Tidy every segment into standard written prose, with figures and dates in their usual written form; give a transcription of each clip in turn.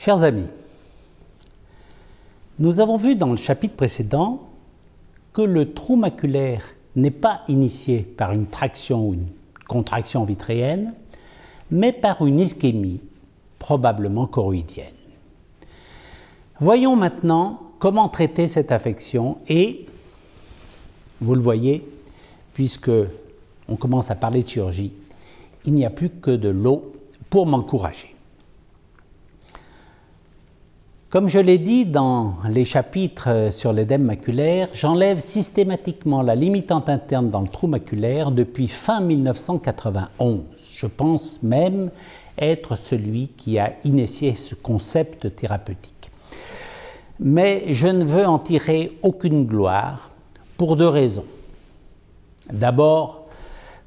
Chers amis, nous avons vu dans le chapitre précédent que le trou maculaire n'est pas initié par une traction ou une contraction vitréenne, mais par une ischémie, probablement choroïdienne. Voyons maintenant comment traiter cette affection et, vous le voyez, puisque on commence à parler de chirurgie, il n'y a plus que de l'eau pour m'encourager. Comme je l'ai dit dans les chapitres sur l'édème maculaire, j'enlève systématiquement la limitante interne dans le trou maculaire depuis fin 1991. Je pense même être celui qui a initié ce concept thérapeutique. Mais je ne veux en tirer aucune gloire pour deux raisons. D'abord,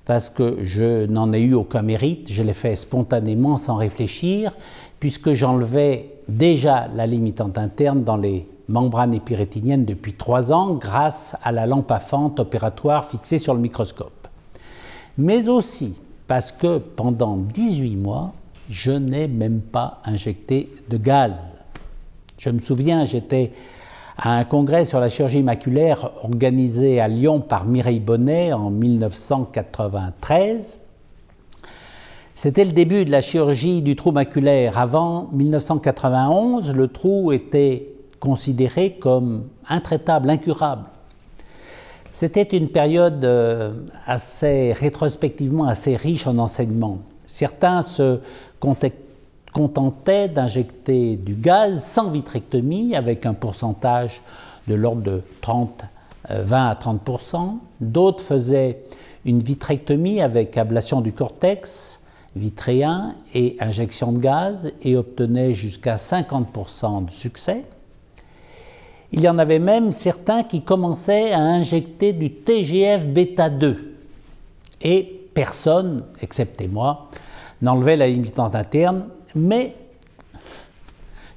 parce que je n'en ai eu aucun mérite, je l'ai fait spontanément sans réfléchir, puisque j'enlevais déjà la limitante interne dans les membranes épirétiniennes depuis 3 ans grâce à la lampe à fente opératoire fixée sur le microscope. Mais aussi parce que pendant 18 mois, je n'ai même pas injecté de gaz. Je me souviens, j'étais à un congrès sur la chirurgie maculaire organisé à Lyon par Mireille Bonnet en 1993. C'était le début de la chirurgie du trou maculaire. Avant 1991, le trou était considéré comme intraitable, incurable. C'était une période rétrospectivement assez riche en enseignements. Certains se contentaient d'injecter du gaz sans vitrectomie avec un pourcentage de l'ordre de 20 à 30%. D'autres faisaient une vitrectomie avec ablation du cortex vitréen et injection de gaz et obtenaient jusqu'à 50% de succès. Il y en avait même certains qui commençaient à injecter du TGF-bêta 2 et personne, excepté moi, n'enlevait la limitante interne, mais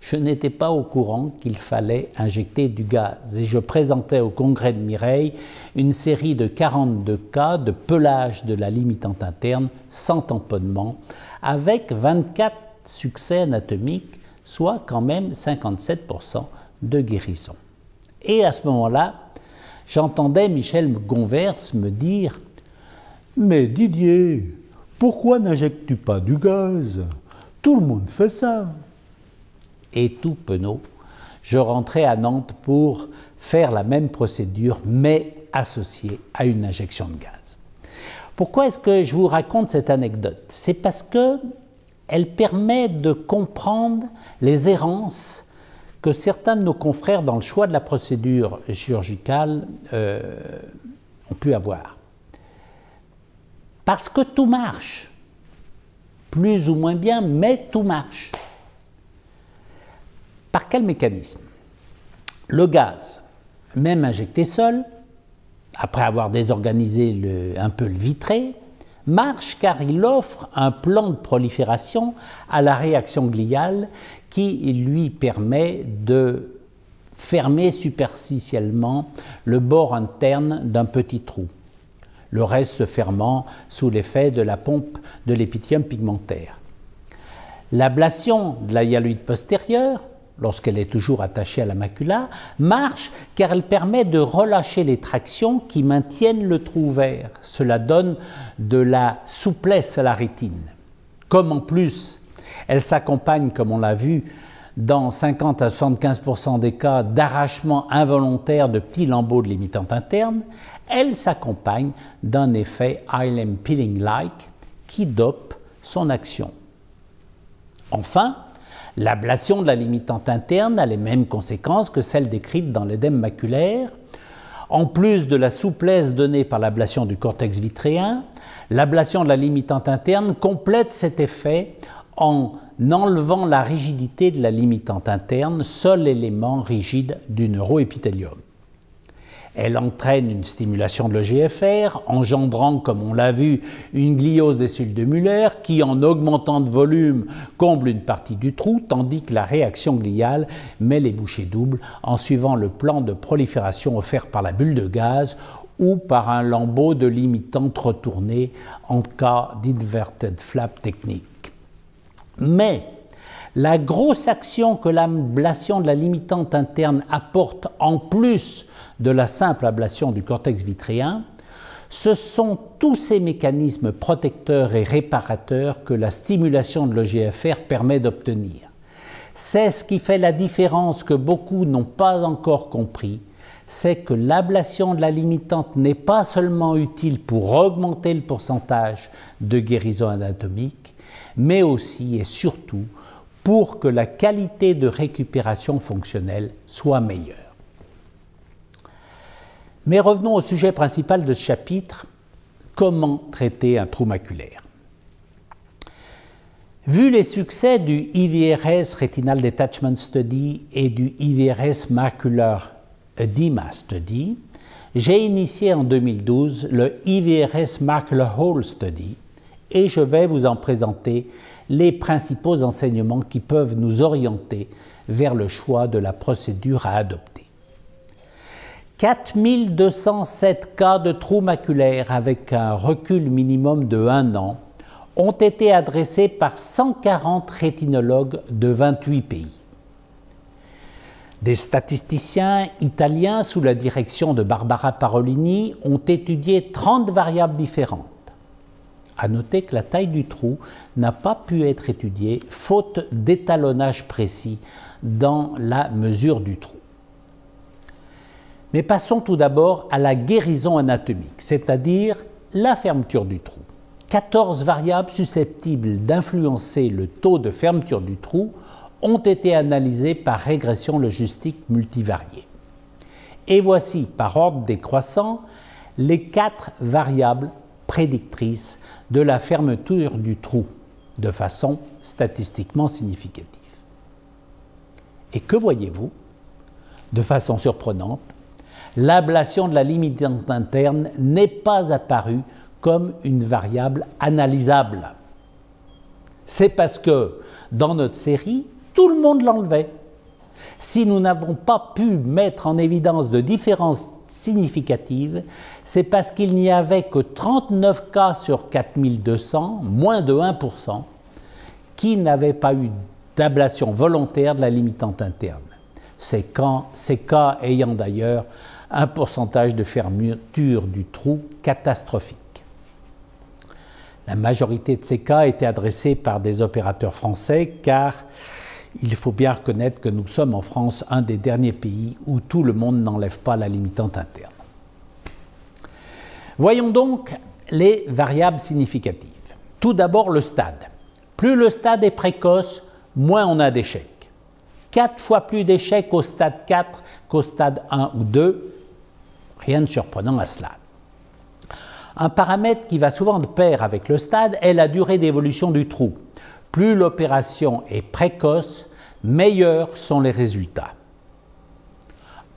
je n'étais pas au courant qu'il fallait injecter du gaz. Et je présentais au congrès de Mireille une série de 42 cas de pelage de la limitante interne sans tamponnement, avec 24 succès anatomiques, soit quand même 57% de guérison. Et à ce moment-là, j'entendais Michel Gonvers me dire « Mais Didier, pourquoi n'injectes-tu pas du gaz? Tout le monde fait ça !» Et tout penaud, je rentrais à Nantes pour faire la même procédure, mais associée à une injection de gaz. Pourquoi est-ce que je vous raconte cette anecdote? C'est parce qu'elle permet de comprendre les errances que certains de nos confrères dans le choix de la procédure chirurgicale ont pu avoir. Parce que tout marche, plus ou moins bien, mais tout marche. Par quel mécanisme? Le gaz, même injecté seul, après avoir désorganisé un peu le vitré, marche car il offre un plan de prolifération à la réaction gliale qui lui permet de fermer superficiellement le bord interne d'un petit trou, le reste se fermant sous l'effet de la pompe de l'épithélium pigmentaire. L'ablation de la hyaloïde postérieure, lorsqu'elle est toujours attachée à la macula, marche car elle permet de relâcher les tractions qui maintiennent le trou ouvert. Cela donne de la souplesse à la rétine. Comme en plus, elle s'accompagne, comme on l'a vu, dans 50 à 75% des cas d'arrachement involontaire de petits lambeaux de limitante interne, elle s'accompagne d'un effet Eilem Peeling-like qui dope son action. Enfin, l'ablation de la limitante interne a les mêmes conséquences que celles décrites dans l'édème maculaire. En plus de la souplesse donnée par l'ablation du cortex vitréen, l'ablation de la limitante interne complète cet effet en enlevant la rigidité de la limitante interne, seul élément rigide du neuroépithélium. Elle entraîne une stimulation de l'EGFR, engendrant, comme on l'a vu, une gliose des cellules de Müller qui, en augmentant de volume, comble une partie du trou, tandis que la réaction gliale met les bouchées doubles en suivant le plan de prolifération offert par la bulle de gaz ou par un lambeau de limitante retourné en cas d'inverted flap technique. Mais La grosse action que l'ablation de la limitante interne apporte en plus de la simple ablation du cortex vitréen, ce sont tous ces mécanismes protecteurs et réparateurs que la stimulation de l'EGFR permet d'obtenir. C'est ce qui fait la différence que beaucoup n'ont pas encore compris, c'est que l'ablation de la limitante n'est pas seulement utile pour augmenter le pourcentage de guérison anatomique, mais aussi et surtout pour que la qualité de récupération fonctionnelle soit meilleure. Mais revenons au sujet principal de ce chapitre, comment traiter un trou maculaire. Vu les succès du IVRS Retinal Detachment Study et du IVRS Macular Edema Study, j'ai initié en 2012 le IVRS Macular Hole Study et je vais vous en présenter les principaux enseignements qui peuvent nous orienter vers le choix de la procédure à adopter. 4207 cas de trous maculaires avec un recul minimum de 1 an ont été adressés par 140 rétinologues de 28 pays. Des statisticiens italiens sous la direction de Barbara Parolini ont étudié 30 variables différentes. À noter que la taille du trou n'a pas pu être étudiée faute d'étalonnage précis dans la mesure du trou. Mais passons tout d'abord à la guérison anatomique, c'est-à-dire la fermeture du trou. 14 variables susceptibles d'influencer le taux de fermeture du trou ont été analysées par régression logistique multivariée. Et voici, par ordre décroissant, les 4 variables prédictrices de la fermeture du trou de façon statistiquement significative. Et que voyez-vous? De façon surprenante, l'ablation de la limitante interne n'est pas apparue comme une variable analysable. C'est parce que, dans notre série, tout le monde l'enlevait. Si nous n'avons pas pu mettre en évidence de différences significatives, c'est parce qu'il n'y avait que 39 cas sur 4200, moins de 1%, qui n'avaient pas eu d'ablation volontaire de la limitante interne. Ces cas ayant d'ailleurs un pourcentage de fermeture du trou catastrophique. La majorité de ces cas étaient adressés par des opérateurs français car il faut bien reconnaître que nous sommes en France un des derniers pays où tout le monde n'enlève pas la limitante interne. Voyons donc les variables significatives. Tout d'abord le stade. Plus le stade est précoce, moins on a d'échecs. 4 fois plus d'échecs au stade 4 qu'au stade 1 ou 2. Rien de surprenant à cela. Un paramètre qui va souvent de pair avec le stade est la durée d'évolution du trou. Plus l'opération est précoce, meilleurs sont les résultats.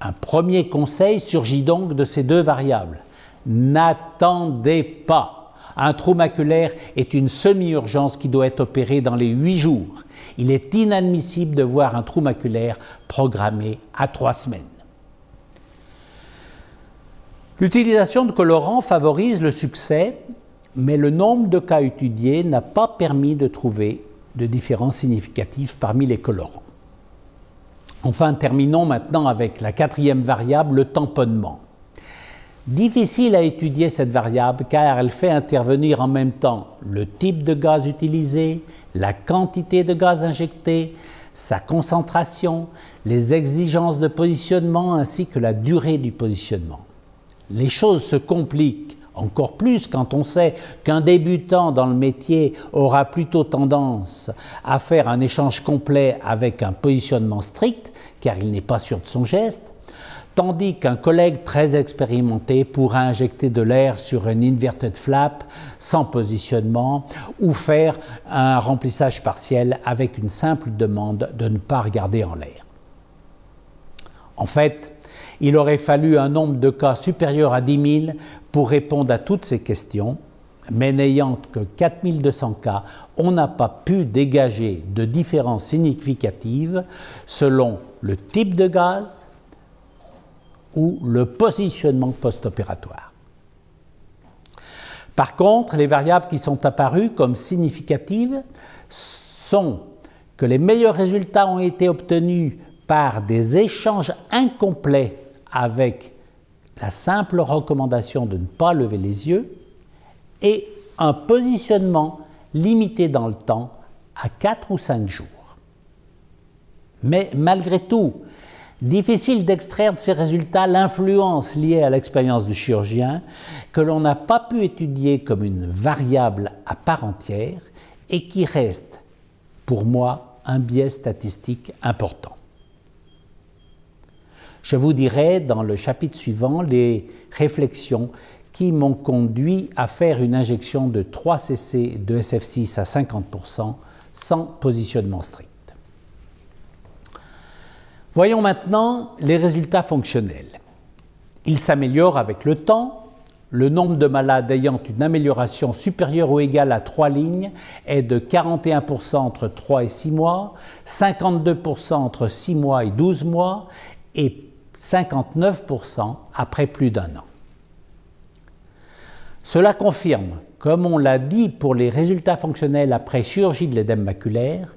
Un premier conseil surgit donc de ces 2 variables. N'attendez pas. Un trou maculaire est une semi-urgence qui doit être opérée dans les 8 jours. Il est inadmissible de voir un trou maculaire programmé à 3 semaines. L'utilisation de colorants favorise le succès, mais le nombre de cas étudiés n'a pas permis de trouver de différences significatives parmi les colorants. Enfin, terminons maintenant avec la 4e variable, le tamponnement. Difficile à étudier cette variable car elle fait intervenir en même temps le type de gaz utilisé, la quantité de gaz injecté, sa concentration, les exigences de positionnement ainsi que la durée du positionnement. Les choses se compliquent encore plus quand on sait qu'un débutant dans le métier aura plutôt tendance à faire un échange complet avec un positionnement strict, car il n'est pas sûr de son geste, tandis qu'un collègue très expérimenté pourra injecter de l'air sur une inverted flap sans positionnement ou faire un remplissage partiel avec une simple demande de ne pas regarder en l'air. En fait, il aurait fallu un nombre de cas supérieur à 10 000 pour répondre à toutes ces questions, mais n'ayant que 4200 cas, on n'a pas pu dégager de différences significatives selon le type de gaz ou le positionnement post-opératoire. Par contre, les variables qui sont apparues comme significatives sont que les meilleurs résultats ont été obtenus par des échanges incomplets avec la simple recommandation de ne pas lever les yeux et un positionnement limité dans le temps à 4 ou 5 jours. Mais malgré tout, difficile d'extraire de ces résultats l'influence liée à l'expérience du chirurgien que l'on n'a pas pu étudier comme une variable à part entière et qui reste, pour moi, un biais statistique important. Je vous dirai dans le chapitre suivant les réflexions qui m'ont conduit à faire une injection de 3 cc de SF6 à 50% sans positionnement strict. Voyons maintenant les résultats fonctionnels. Ils s'améliorent avec le temps. Le nombre de malades ayant une amélioration supérieure ou égale à 3 lignes est de 41% entre 3 et 6 mois, 52% entre 6 mois et 12 mois et 59% après plus d'1 an. Cela confirme, comme on l'a dit pour les résultats fonctionnels après chirurgie de l'édème maculaire,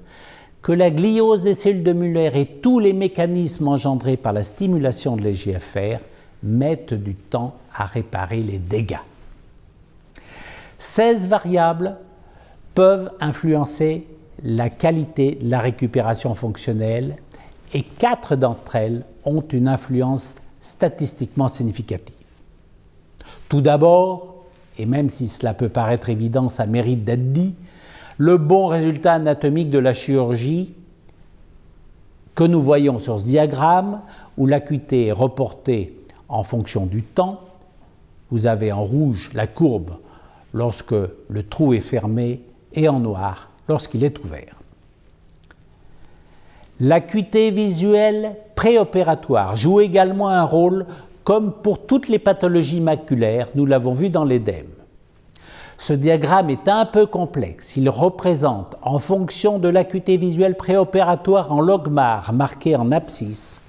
que la gliose des cellules de Müller et tous les mécanismes engendrés par la stimulation de l'EGFR mettent du temps à réparer les dégâts. 16 variables peuvent influencer la qualité de la récupération fonctionnelle et 4 d'entre elles ont une influence statistiquement significative. Tout d'abord, et même si cela peut paraître évident, ça mérite d'être dit, le bon résultat anatomique de la chirurgie que nous voyons sur ce diagramme, où l'acuité est reportée en fonction du temps. Vous avez en rouge la courbe lorsque le trou est fermé et en noir lorsqu'il est ouvert. L'acuité visuelle préopératoire joue également un rôle comme pour toutes les pathologies maculaires, nous l'avons vu dans l'édème. Ce diagramme est un peu complexe. Il représente, en fonction de l'acuité visuelle préopératoire en logmar marqué en abscisse,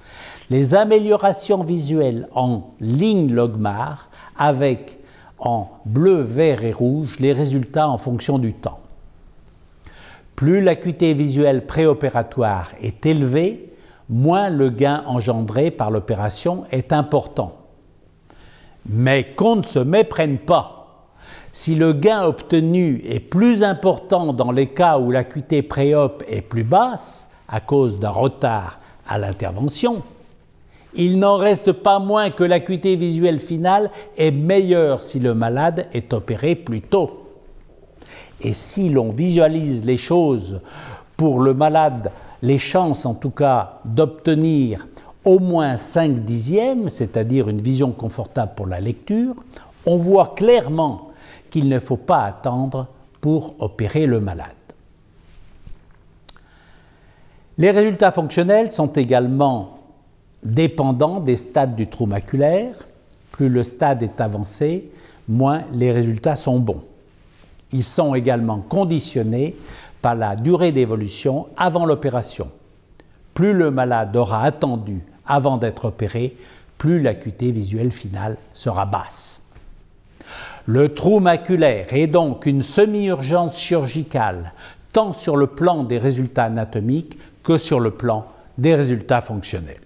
les améliorations visuelles en ligne logmar avec en bleu, vert et rouge les résultats en fonction du temps. Plus l'acuité visuelle préopératoire est élevée, moins le gain engendré par l'opération est important. Mais qu'on ne se méprenne pas. Si le gain obtenu est plus important dans les cas où l'acuité préop est plus basse, à cause d'un retard à l'intervention, il n'en reste pas moins que l'acuité visuelle finale est meilleure si le malade est opéré plus tôt. Et si l'on visualise les choses pour le malade, les chances en tout cas d'obtenir au moins 5/10, c'est-à-dire une vision confortable pour la lecture, on voit clairement qu'il ne faut pas attendre pour opérer le malade. Les résultats fonctionnels sont également dépendants des stades du trou maculaire. Plus le stade est avancé, moins les résultats sont bons. Ils sont également conditionnés par la durée d'évolution avant l'opération. Plus le malade aura attendu avant d'être opéré, plus l'acuité visuelle finale sera basse. Le trou maculaire est donc une semi-urgence chirurgicale, tant sur le plan des résultats anatomiques que sur le plan des résultats fonctionnels.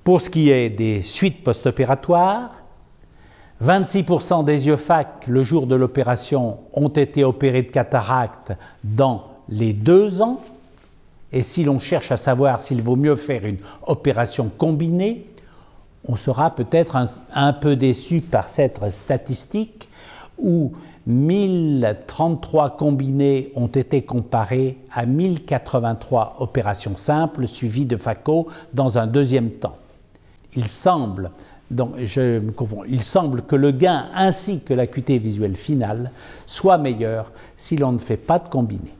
Pour ce qui est des suites post-opératoires, 26% des yeux FAC le jour de l'opération ont été opérés de cataracte dans les 2 ans. Et si l'on cherche à savoir s'il vaut mieux faire une opération combinée, on sera peut-être un peu déçu par cette statistique où 1033 combinés ont été comparés à 1083 opérations simples suivies de phaco dans un deuxième temps. Il semble que le gain ainsi que l'acuité visuelle finale soit meilleur si l'on ne fait pas de combiné.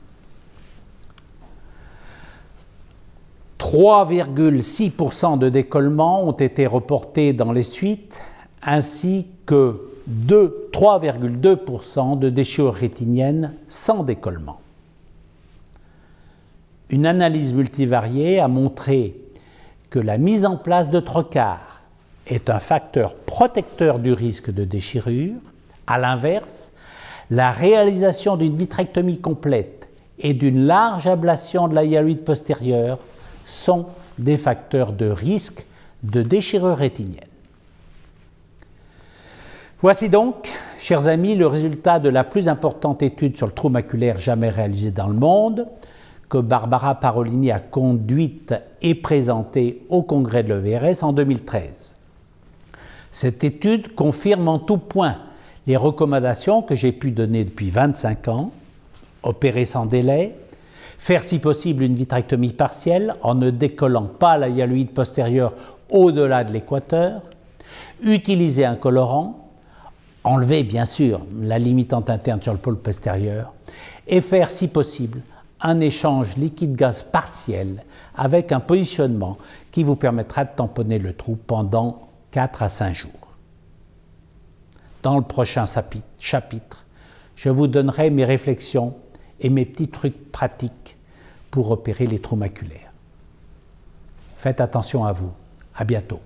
3,6% de décollements ont été reportés dans les suites, ainsi que 3,2% de déchirures rétiniennes sans décollement. Une analyse multivariée a montré que la mise en place de trocars est un facteur protecteur du risque de déchirure. À l'inverse, la réalisation d'une vitrectomie complète et d'une large ablation de la hyaloïde postérieure sont des facteurs de risque de déchirure rétinienne. Voici donc, chers amis, le résultat de la plus importante étude sur le trou maculaire jamais réalisée dans le monde, que Barbara Parolini a conduite et présentée au congrès de l'EVRS en 2013. Cette étude confirme en tout point les recommandations que j'ai pu donner depuis 25 ans, opérer sans délai, faire si possible une vitrectomie partielle en ne décollant pas la hyaloïde postérieure au-delà de l'équateur, utiliser un colorant, enlever bien sûr la limitante interne sur le pôle postérieur et faire si possible un échange liquide-gaz partiel avec un positionnement qui vous permettra de tamponner le trou pendant 4 à 5 jours. Dans le prochain chapitre, je vous donnerai mes réflexions et mes petits trucs pratiques pour opérer les trous maculaires. Faites attention à vous. À bientôt.